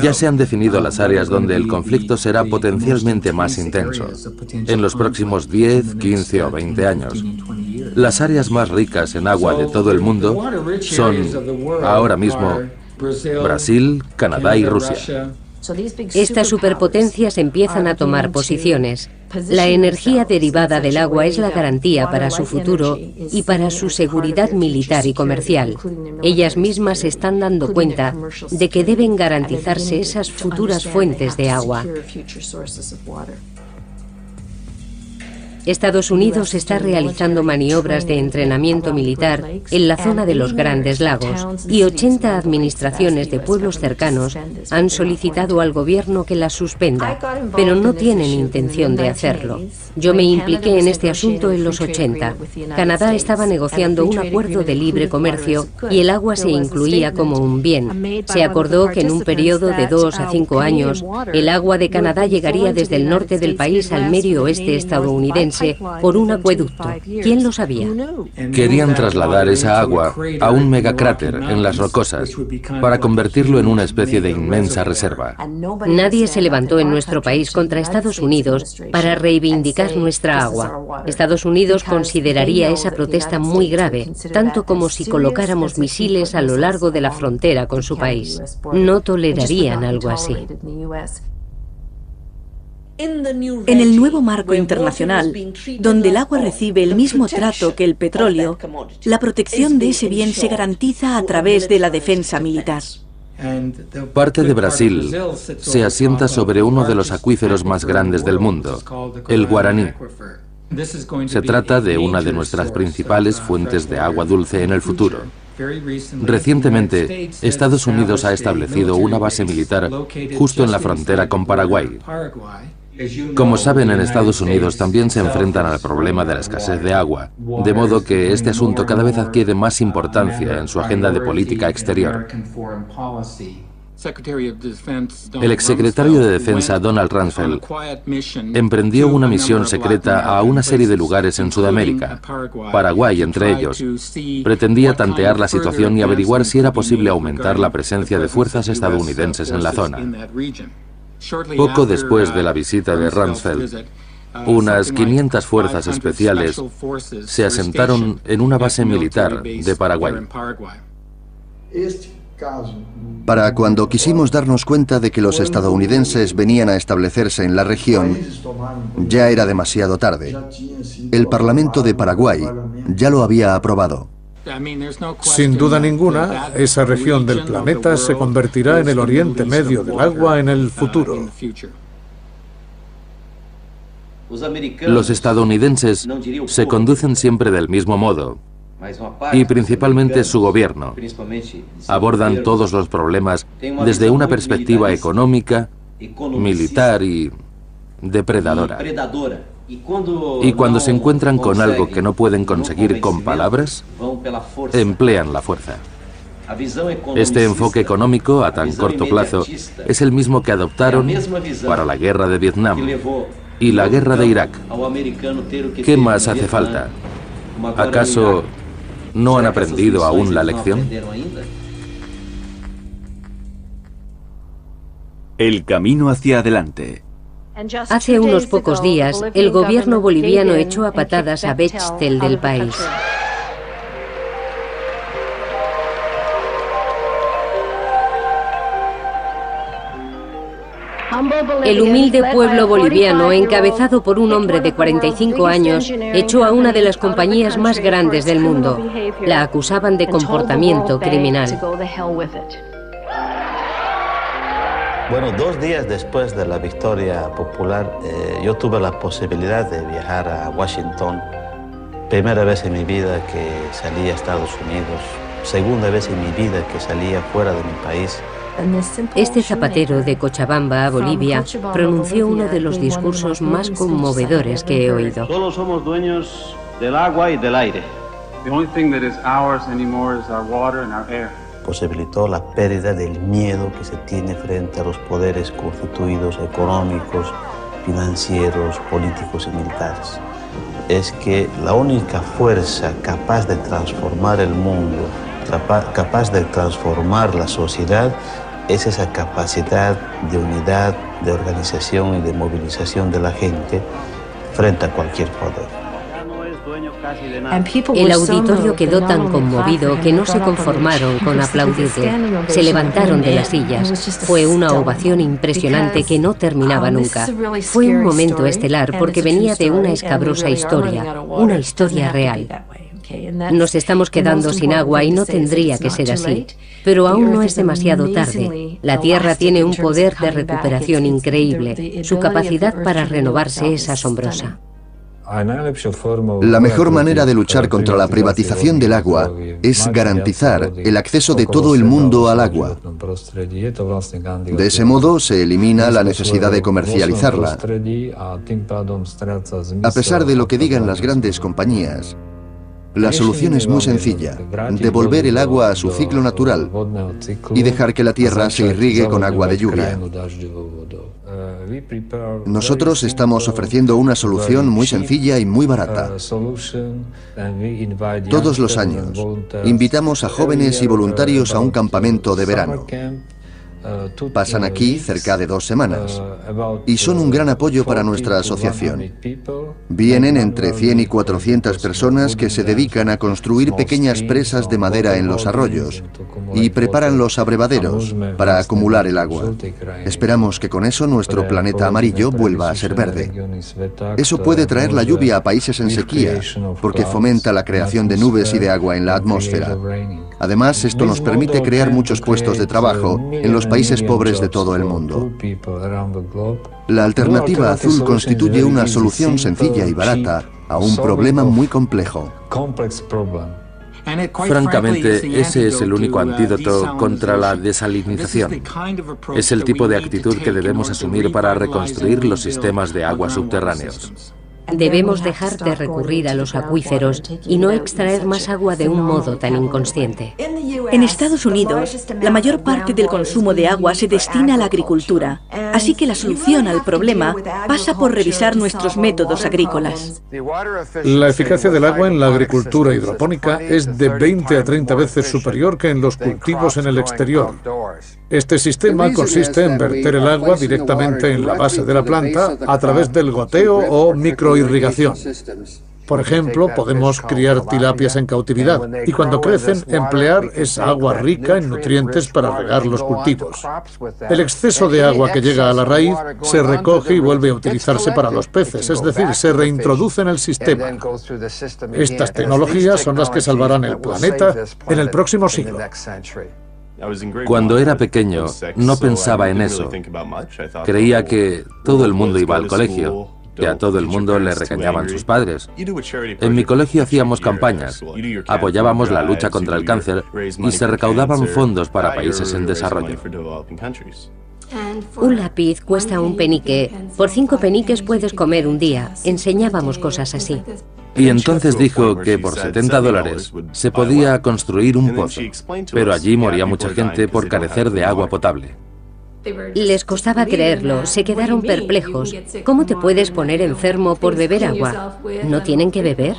Ya se han definido las áreas donde el conflicto será potencialmente más intenso, en los próximos 10, 15 o 20 años. Las áreas más ricas en agua de todo el mundo son, ahora mismo, Brasil, Canadá y Rusia. Estas superpotencias empiezan a tomar posiciones. La energía derivada del agua es la garantía para su futuro y para su seguridad militar y comercial. Ellas mismas se están dando cuenta de que deben garantizarse esas futuras fuentes de agua. Estados Unidos está realizando maniobras de entrenamiento militar en la zona de los Grandes Lagos y 80 administraciones de pueblos cercanos han solicitado al gobierno que las suspenda, pero no tienen intención de hacerlo. Yo me impliqué en este asunto en los 80. Canadá estaba negociando un acuerdo de libre comercio y el agua se incluía como un bien. Se acordó que en un periodo de 2 a 5 años, el agua de Canadá llegaría desde el norte del país al medio oeste estadounidense por un acueducto. ¿Quién lo sabía? Querían trasladar esa agua a un megacráter en las rocosas para convertirlo en una especie de inmensa reserva. Nadie se levantó en nuestro país contra Estados Unidos para reivindicar nuestra agua. Estados Unidos consideraría esa protesta muy grave, tanto como si colocáramos misiles a lo largo de la frontera con su país. No tolerarían algo así. En el nuevo marco internacional, donde el agua recibe el mismo trato que el petróleo, la protección de ese bien se garantiza a través de la defensa militar. Parte de Brasil se asienta sobre uno de los acuíferos más grandes del mundo, el Guaraní. Se trata de una de nuestras principales fuentes de agua dulce en el futuro. Recientemente, Estados Unidos ha establecido una base militar justo en la frontera con Paraguay. Como saben, en Estados Unidos también se enfrentan al problema de la escasez de agua, de modo que este asunto cada vez adquiere más importancia en su agenda de política exterior. El exsecretario de Defensa Donald Rumsfeld emprendió una misión secreta a una serie de lugares en Sudamérica, Paraguay entre ellos. Pretendía tantear la situación y averiguar si era posible aumentar la presencia de fuerzas estadounidenses en la zona. Poco después de la visita de Rumsfeld, unas 500 fuerzas especiales se asentaron en una base militar de Paraguay. Para cuando quisimos darnos cuenta de que los estadounidenses venían a establecerse en la región, ya era demasiado tarde. El Parlamento de Paraguay ya lo había aprobado. Sin duda ninguna, esa región del planeta se convertirá en el Oriente Medio del agua en el futuro. Los estadounidenses se conducen siempre del mismo modo. y principalmente su gobierno abordan todos los problemas desde una perspectiva económica, militar y depredadora. Y cuando se encuentran con algo que no pueden conseguir con palabras, emplean la fuerza. Este enfoque económico a tan corto plazo es el mismo que adoptaron para la guerra de Vietnam y la guerra de Irak. ¿Qué más hace falta? ¿Acaso no han aprendido aún la lección? El camino hacia adelante. Hace unos pocos días, el gobierno boliviano echó a patadas a Bechtel del país. El humilde pueblo boliviano, encabezado por un hombre de 45 años, echó a una de las compañías más grandes del mundo. La acusaban de comportamiento criminal. Bueno, 2 días después de la victoria popular, yo tuve la posibilidad de viajar a Washington. Primera vez en mi vida que salí a Estados Unidos. Segunda vez en mi vida que salía fuera de mi país. Este zapatero de Cochabamba, Bolivia, pronunció uno de los discursos más conmovedores que he oído. Solo somos dueños del agua y del aire. The only thing that is ours anymore is our water and our air. Posibilitó la pérdida del miedo que se tiene frente a los poderes constituidos económicos, financieros, políticos y militares. Es que la única fuerza capaz de transformar el mundo, capaz de transformar la sociedad, es esa capacidad de unidad, de organización y de movilización de la gente frente a cualquier poder. El auditorio quedó tan conmovido que no se conformaron con aplaudirle. Se levantaron de las sillas. Fue una ovación impresionante que no terminaba nunca. Fue un momento estelar porque venía de una escabrosa historia, una historia real. Nos estamos quedando sin agua y no tendría que ser así. Pero aún no es demasiado tarde. La Tierra tiene un poder de recuperación increíble. Su capacidad para renovarse es asombrosa. La mejor manera de luchar contra la privatización del agua es garantizar el acceso de todo el mundo al agua. De ese modo se elimina la necesidad de comercializarla. A pesar de lo que digan las grandes compañías, la solución es muy sencilla: devolver el agua a su ciclo natural y dejar que la tierra se irrigue con agua de lluvia. Nosotros estamos ofreciendo una solución muy sencilla y muy barata. Todos los años invitamos a jóvenes y voluntarios a un campamento de verano. Pasan aquí cerca de 2 semanas y son un gran apoyo para nuestra asociación. Vienen entre 100 y 400 personas que se dedican a construir pequeñas presas de madera en los arroyos y preparan los abrevaderos para acumular el agua. Esperamos que con eso nuestro planeta amarillo vuelva a ser verde. Eso puede traer la lluvia a países en sequía, porque fomenta la creación de nubes y de agua en la atmósfera. Además, esto nos permite crear muchos puestos de trabajo en los países pobres de todo el mundo. La alternativa azul constituye una solución sencilla y barata a un problema muy complejo. Francamente, ese es el único antídoto contra la desalinización. Es el tipo de actitud que debemos asumir para reconstruir los sistemas de agua subterráneos. Debemos dejar de recurrir a los acuíferos y no extraer más agua de un modo tan inconsciente. En Estados Unidos, la mayor parte del consumo de agua se destina a la agricultura, así que la solución al problema pasa por revisar nuestros métodos agrícolas. La eficacia del agua en la agricultura hidropónica es de 20 a 30 veces superior que en los cultivos en el exterior. Este sistema consiste en verter el agua directamente en la base de la planta a través del goteo o microirrigación. Por ejemplo, podemos criar tilapias en cautividad y cuando crecen emplear esa agua rica en nutrientes para regar los cultivos. El exceso de agua que llega a la raíz se recoge y vuelve a utilizarse para los peces, es decir, se reintroduce en el sistema. Estas tecnologías son las que salvarán el planeta en el próximo siglo. Cuando era pequeño, no pensaba en eso. Creía que todo el mundo iba al colegio que a todo el mundo le regañaban sus padres. En mi colegio hacíamos campañas, apoyábamos la lucha contra el cáncer y se recaudaban fondos para países en desarrollo. Un lápiz cuesta un penique. Por 5 peniques puedes comer un día. Enseñábamos cosas así. Y entonces dijo que por $70 se podía construir un pozo, pero allí moría mucha gente por carecer de agua potable. Les costaba creerlo, se quedaron perplejos. ¿Cómo te puedes poner enfermo por beber agua? ¿No tienen que beber?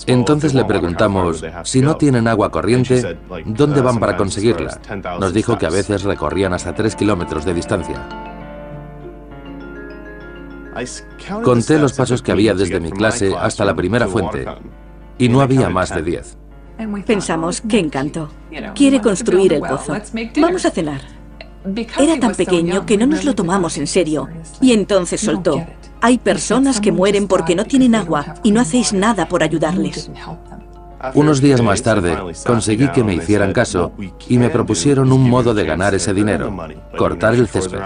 Entonces le preguntamos, si no tienen agua corriente, ¿dónde van para conseguirla? Nos dijo que a veces recorrían hasta 3 kilómetros de distancia. Conté los pasos que había desde mi clase hasta la primera fuente, y no había más de 10. Pensamos, qué encanto. Quiere construir el pozo. Vamos a cenar. Era tan pequeño que no nos lo tomamos en serio. Y entonces soltó. Hay personas que mueren porque no tienen agua y no hacéis nada por ayudarles. Unos días más tarde, conseguí que me hicieran caso y me propusieron un modo de ganar ese dinero: cortar el césped.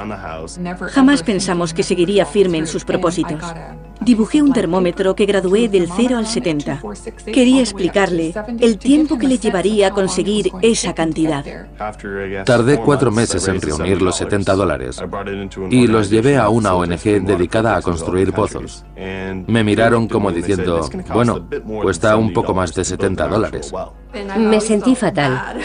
Jamás pensamos que seguiría firme en sus propósitos. Dibujé un termómetro que gradué del 0 al 70. Quería explicarle el tiempo que le llevaría a conseguir esa cantidad. Tardé 4 meses en reunir los $70 y los llevé a una ONG dedicada a construir pozos. Me miraron como diciendo, bueno, cuesta un poco más de $70. Me sentí fatal.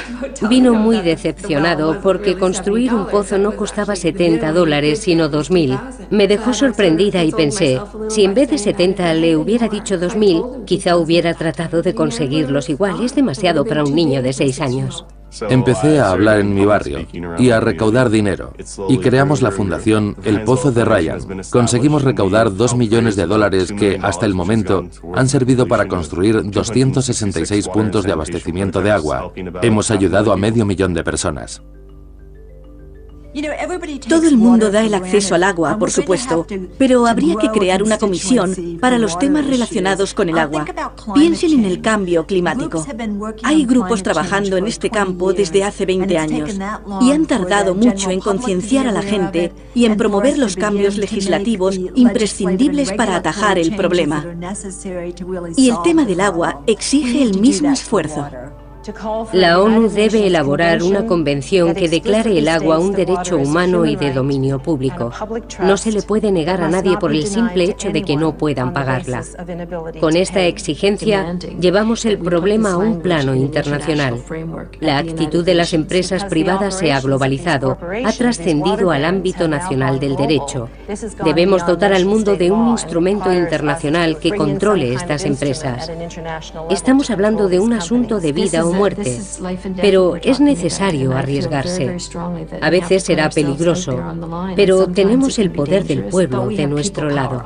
Vino muy decepcionado porque construir un pozo no costaba $70, sino 2.000. Me dejó sorprendida y pensé, si en vez de 70 le hubiera dicho 2.000, quizá hubiera tratado de conseguirlos igual. Es demasiado para un niño de 6 años. Empecé a hablar en mi barrio y a recaudar dinero, y creamos la fundación El Pozo de Ryan. Conseguimos recaudar $2 millones que, hasta el momento, han servido para construir 266 puntos de abastecimiento de agua. Hemos ayudado a 500.000 de personas. Todo el mundo da el acceso al agua, por supuesto, pero habría que crear una comisión para los temas relacionados con el agua. Piensen en el cambio climático. Hay grupos trabajando en este campo desde hace 20 años y han tardado mucho en concienciar a la gente y en promover los cambios legislativos imprescindibles para atajar el problema. Y el tema del agua exige el mismo esfuerzo. La ONU debe elaborar una convención que declare el agua un derecho humano y de dominio público. No se le puede negar a nadie por el simple hecho de que no puedan pagarla. Con esta exigencia, llevamos el problema a un plano internacional. La actitud de las empresas privadas se ha globalizado, ha trascendido al ámbito nacional del derecho. Debemos dotar al mundo de un instrumento internacional que controle estas empresas. Estamos hablando de un asunto de vida o muerte, pero es necesario arriesgarse. A veces será peligroso, pero tenemos el poder del pueblo de nuestro lado.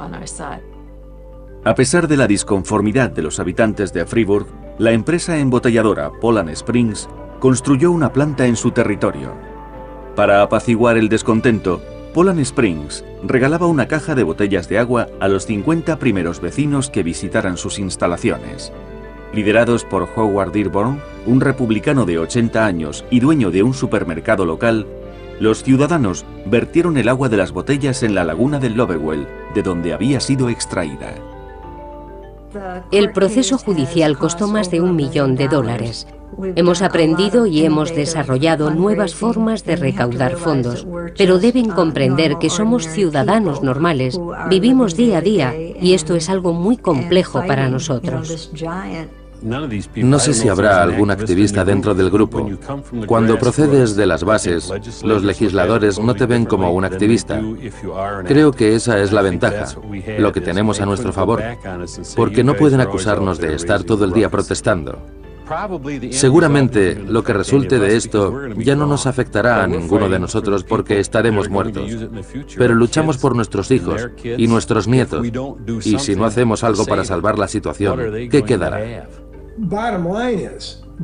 A pesar de la disconformidad de los habitantes de Freeburg, la empresa embotelladora Poland Springs construyó una planta en su territorio. Para apaciguar el descontento, Poland Springs regalaba una caja de botellas de agua a los 50 primeros vecinos que visitaran sus instalaciones. Liderados por Howard Dearborn, un republicano de 80 años y dueño de un supermercado local, los ciudadanos vertieron el agua de las botellas en la laguna del Lovewell, de donde había sido extraída. El proceso judicial costó más de $1 millón. Hemos aprendido y hemos desarrollado nuevas formas de recaudar fondos, pero deben comprender que somos ciudadanos normales, vivimos día a día y esto es algo muy complejo para nosotros. No sé si habrá algún activista dentro del grupo. Cuando procedes de las bases, los legisladores no te ven como un activista. Creo que esa es la ventaja, lo que tenemos a nuestro favor, porque no pueden acusarnos de estar todo el día protestando. Seguramente lo que resulte de esto ya no nos afectará a ninguno de nosotros porque estaremos muertos. Pero luchamos por nuestros hijos y nuestros nietos. Y si no hacemos algo para salvar la situación, ¿qué quedará?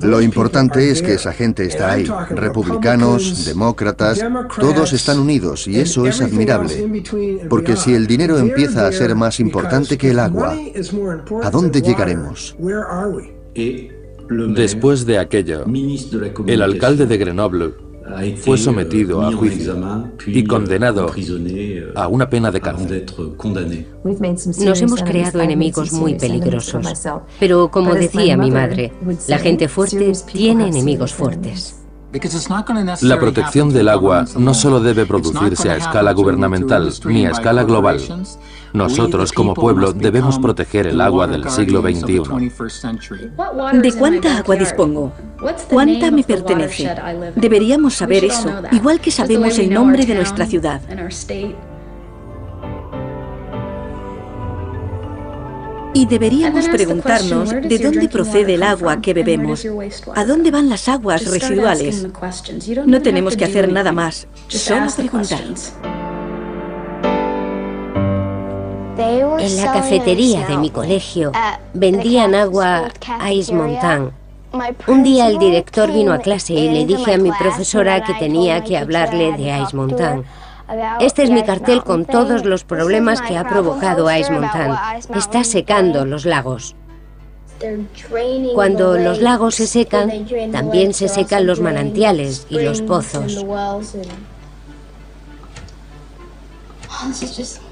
Lo importante es que esa gente está ahí. Republicanos, demócratas, todos están unidos y eso es admirable. Porque si el dinero empieza a ser más importante que el agua, ¿a dónde llegaremos? Después de aquello, el alcalde de Grenoble fue sometido a juicio y condenado a una pena de cárcel. Nos hemos creado enemigos muy peligrosos. Pero como decía mi madre, la gente fuerte tiene enemigos fuertes. La protección del agua no solo debe producirse a escala gubernamental ni a escala global. Nosotros, como pueblo, debemos proteger el agua del siglo XXI. ¿De cuánta agua dispongo? ¿Cuánta me pertenece? Deberíamos saber eso, igual que sabemos el nombre de nuestra ciudad. Y deberíamos preguntarnos de dónde procede el agua que bebemos, a dónde van las aguas residuales. No tenemos que hacer nada más, solo preguntar. En la cafetería de mi colegio vendían agua Ice Mountain. Un día el director vino a clase y le dije a mi profesora que tenía que hablarle de Ice Mountain. Este es mi cartel con todos los problemas que ha provocado Ice Mountain. Está secando los lagos. Cuando los lagos se secan, también se secan los manantiales y los pozos.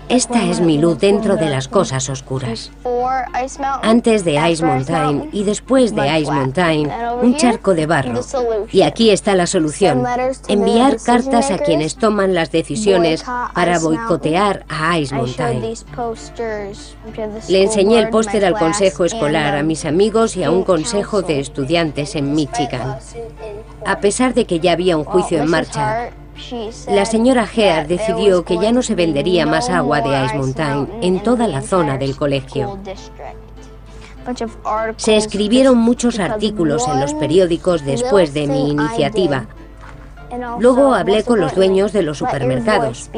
Esta es mi luz dentro de las cosas oscuras. Antes de Ice Mountain y después de Ice Mountain, un charco de barro. Y aquí está la solución. Enviar cartas a quienes toman las decisiones para boicotear a Ice Mountain. Le enseñé el póster al consejo escolar, a mis amigos y a un consejo de estudiantes en Michigan. A pesar de que ya había un juicio en marcha, la señora Heard decidió que ya no se vendería más agua de Ice Mountain en toda la zona del colegio. Se escribieron muchos artículos en los periódicos después de mi iniciativa. Luego hablé con los dueños de los supermercados.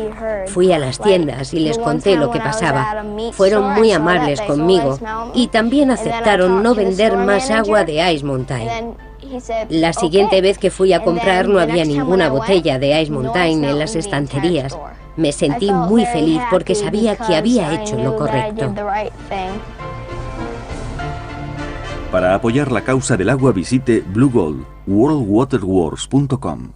Fui a las tiendas y les conté lo que pasaba. Fueron muy amables conmigo y también aceptaron no vender más agua de Ice Mountain. La siguiente vez que fui a comprar no había ninguna botella de Ice Mountain en las estanterías. Me sentí muy feliz porque sabía que había hecho lo correcto. Para apoyar la causa del agua visite Blue Gold, worldwaterwars.com.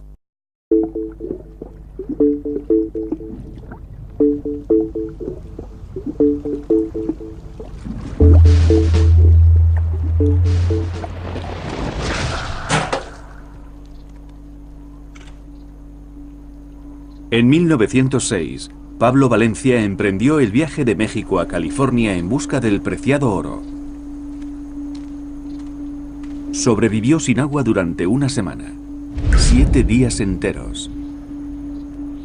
En 1906, Pablo Valencia emprendió el viaje de México a California en busca del preciado oro. Sobrevivió sin agua durante una semana, 7 días enteros.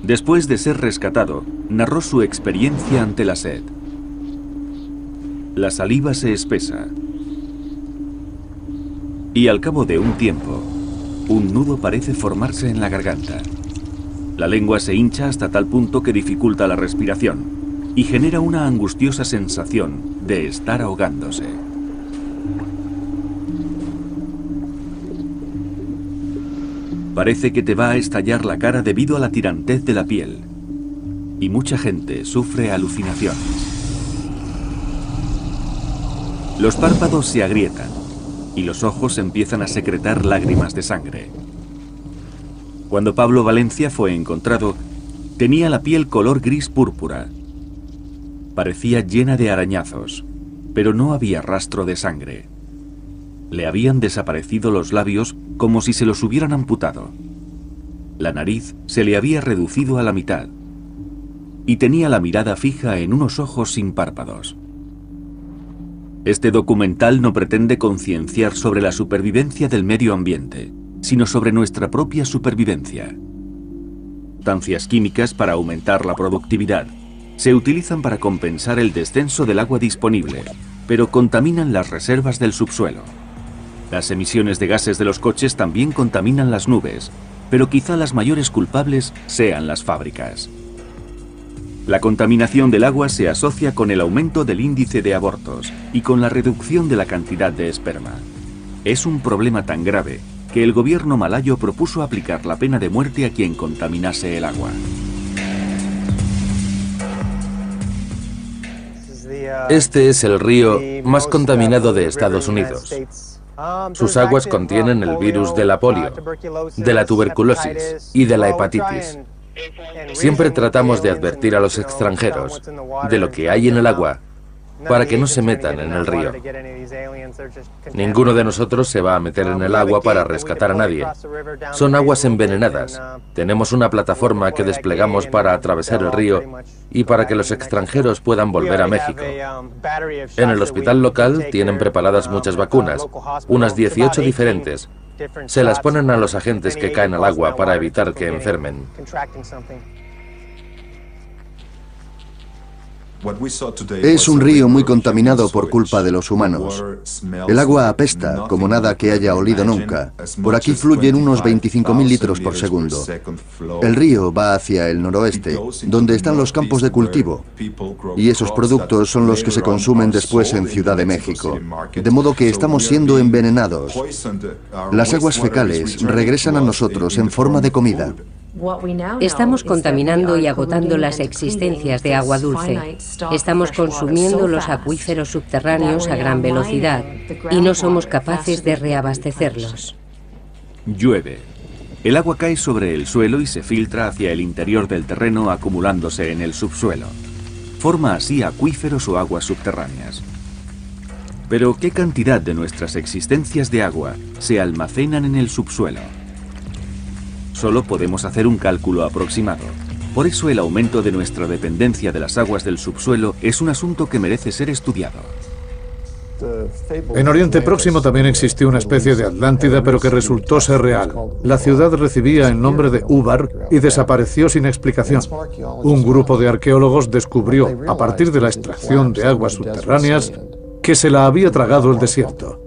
Después de ser rescatado, narró su experiencia ante la sed. La saliva se espesa. Y al cabo de un tiempo, un nudo parece formarse en la garganta. La lengua se hincha hasta tal punto que dificulta la respiración y genera una angustiosa sensación de estar ahogándose. Parece que te va a estallar la cara debido a la tirantez de la piel. Y mucha gente sufre alucinaciones. Los párpados se agrietan y los ojos empiezan a secretar lágrimas de sangre. Cuando Pablo Valencia fue encontrado, tenía la piel color gris púrpura. Parecía llena de arañazos, pero no había rastro de sangre. Le habían desaparecido los labios como si se los hubieran amputado. La nariz se le había reducido a la mitad y tenía la mirada fija en unos ojos sin párpados. Este documental no pretende concienciar sobre la supervivencia del medio ambiente, sino sobre nuestra propia supervivencia. Sustancias químicas para aumentar la productividad se utilizan para compensar el descenso del agua disponible, pero contaminan las reservas del subsuelo. Las emisiones de gases de los coches también contaminan las nubes, pero quizá las mayores culpables sean las fábricas. La contaminación del agua se asocia con el aumento del índice de abortos y con la reducción de la cantidad de esperma. Es un problema tan grave que el gobierno malayo propuso aplicar la pena de muerte a quien contaminase el agua. Este es el río más contaminado de Estados Unidos. Sus aguas contienen el virus de la polio, de la tuberculosis y de la hepatitis. Siempre tratamos de advertir a los extranjeros de lo que hay en el agua para que no se metan en el río. Ninguno de nosotros se va a meter en el agua para rescatar a nadie. Son aguas envenenadas. Tenemos una plataforma que desplegamos para atravesar el río y para que los extranjeros puedan volver a México. En el hospital local tienen preparadas muchas vacunas, unas 18 diferentes. Se las ponen a los agentes que caen al agua para evitar que enfermen. Es un río muy contaminado por culpa de los humanos. El agua apesta como nada que haya olido nunca. Por aquí fluyen unos 25.000 litros por segundo. El río va hacia el noroeste, donde están los campos de cultivo. Y esos productos son los que se consumen después en Ciudad de México. De modo que estamos siendo envenenados. Las aguas fecales regresan a nosotros en forma de comida. Estamos contaminando y agotando las existencias de agua dulce. Estamos consumiendo los acuíferos subterráneos a gran velocidad y no somos capaces de reabastecerlos. Llueve. El agua cae sobre el suelo y se filtra hacia el interior del terreno acumulándose en el subsuelo. Forma así acuíferos o aguas subterráneas. Pero ¿qué cantidad de nuestras existencias de agua se almacenan en el subsuelo? Solo podemos hacer un cálculo aproximado. Por eso el aumento de nuestra dependencia de las aguas del subsuelo es un asunto que merece ser estudiado. En Oriente Próximo también existió una especie de Atlántida, pero que resultó ser real. La ciudad recibía el nombre de Ubar y desapareció sin explicación. Un grupo de arqueólogos descubrió, a partir de la extracción de aguas subterráneas, que se la había tragado el desierto.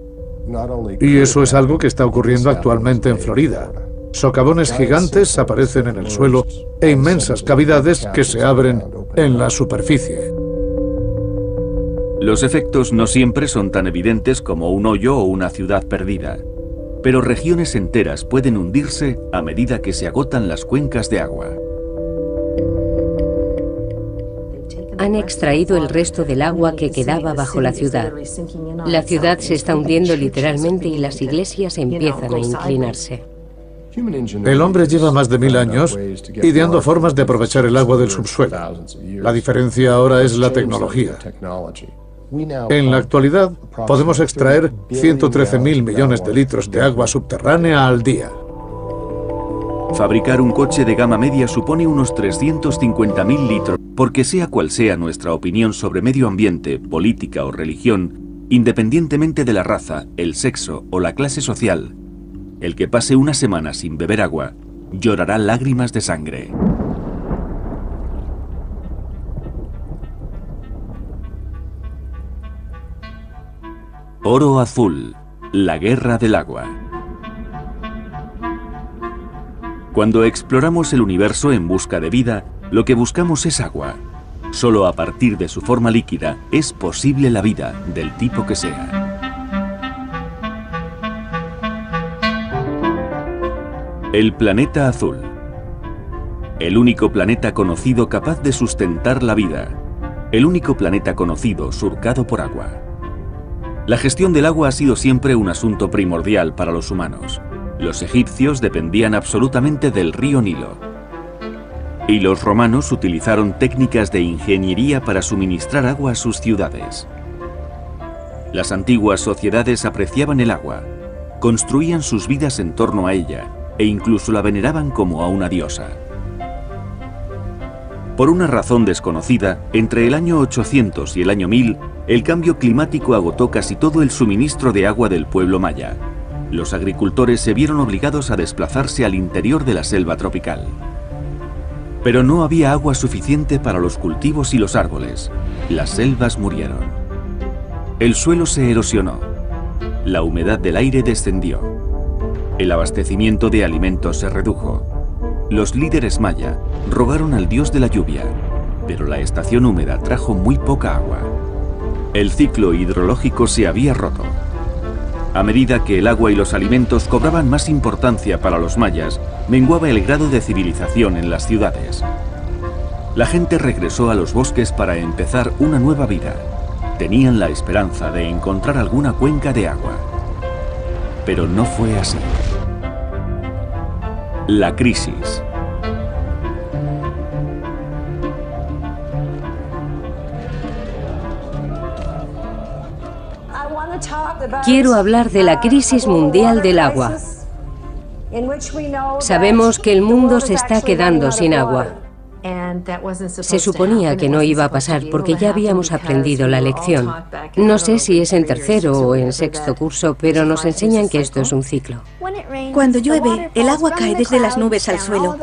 Y eso es algo que está ocurriendo actualmente en Florida. Socavones gigantes aparecen en el suelo e inmensas cavidades que se abren en la superficie. Los efectos no siempre son tan evidentes como un hoyo o una ciudad perdida, pero regiones enteras pueden hundirse a medida que se agotan las cuencas de agua. Han extraído el resto del agua que quedaba bajo la ciudad. La ciudad se está hundiendo literalmente y las iglesias empiezan a inclinarse. El hombre lleva más de 1000 años ideando formas de aprovechar el agua del subsuelo. La diferencia ahora es la tecnología. En la actualidad, podemos extraer 113.000 millones de litros de agua subterránea al día. Fabricar un coche de gama media supone unos 350.000 litros, porque sea cual sea nuestra opinión sobre medio ambiente, política o religión, independientemente de la raza, el sexo o la clase social, el que pase una semana sin beber agua, llorará lágrimas de sangre. Oro azul, la guerra del agua. Cuando exploramos el universo en busca de vida, lo que buscamos es agua. Solo a partir de su forma líquida es posible la vida, del tipo que sea. El planeta azul. El único planeta conocido capaz de sustentar la vida. El único planeta conocido surcado por agua. La gestión del agua ha sido siempre un asunto primordial para los humanos. Los egipcios dependían absolutamente del río Nilo. Y los romanos utilizaron técnicas de ingeniería para suministrar agua a sus ciudades. Las antiguas sociedades apreciaban el agua, construían sus vidas en torno a ella, e incluso la veneraban como a una diosa. Por una razón desconocida, entre el año 800 y el año 1000, el cambio climático agotó casi todo el suministro de agua del pueblo maya. Los agricultores se vieron obligados a desplazarse al interior de la selva tropical. Pero no había agua suficiente para los cultivos y los árboles. Las selvas murieron. El suelo se erosionó. La humedad del aire descendió. El abastecimiento de alimentos se redujo. Los líderes maya rogaron al dios de la lluvia, pero la estación húmeda trajo muy poca agua. El ciclo hidrológico se había roto. A medida que el agua y los alimentos cobraban más importancia para los mayas, menguaba el grado de civilización en las ciudades. La gente regresó a los bosques para empezar una nueva vida. Tenían la esperanza de encontrar alguna cuenca de agua. Pero no fue así. La crisis. Quiero hablar de la crisis mundial del agua. Sabemos que el mundo se está quedando sin agua. Se suponía que no iba a pasar porque ya habíamos aprendido la lección. No sé si es en tercero o en sexto curso, pero nos enseñan que esto es un ciclo. Cuando llueve, el agua cae desde las nubes al suelo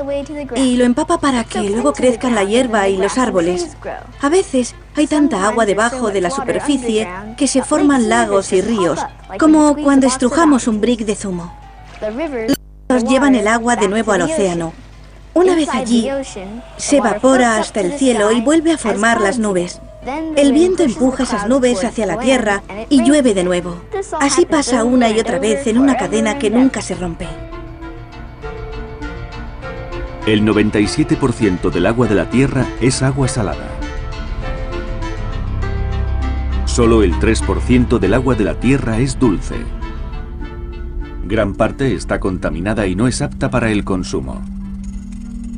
y lo empapa para que luego crezcan la hierba y los árboles. A veces hay tanta agua debajo de la superficie que se forman lagos y ríos, como cuando estrujamos un brick de zumo. Los llevan el agua de nuevo al océano. Una vez allí, se evapora hasta el cielo y vuelve a formar las nubes. El viento empuja esas nubes hacia la tierra y llueve de nuevo. Así pasa una y otra vez en una cadena que nunca se rompe. El 97% del agua de la Tierra es agua salada. Solo el 3% del agua de la Tierra es dulce. Gran parte está contaminada y no es apta para el consumo.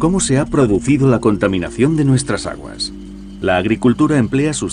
¿Cómo se ha producido la contaminación de nuestras aguas? La agricultura emplea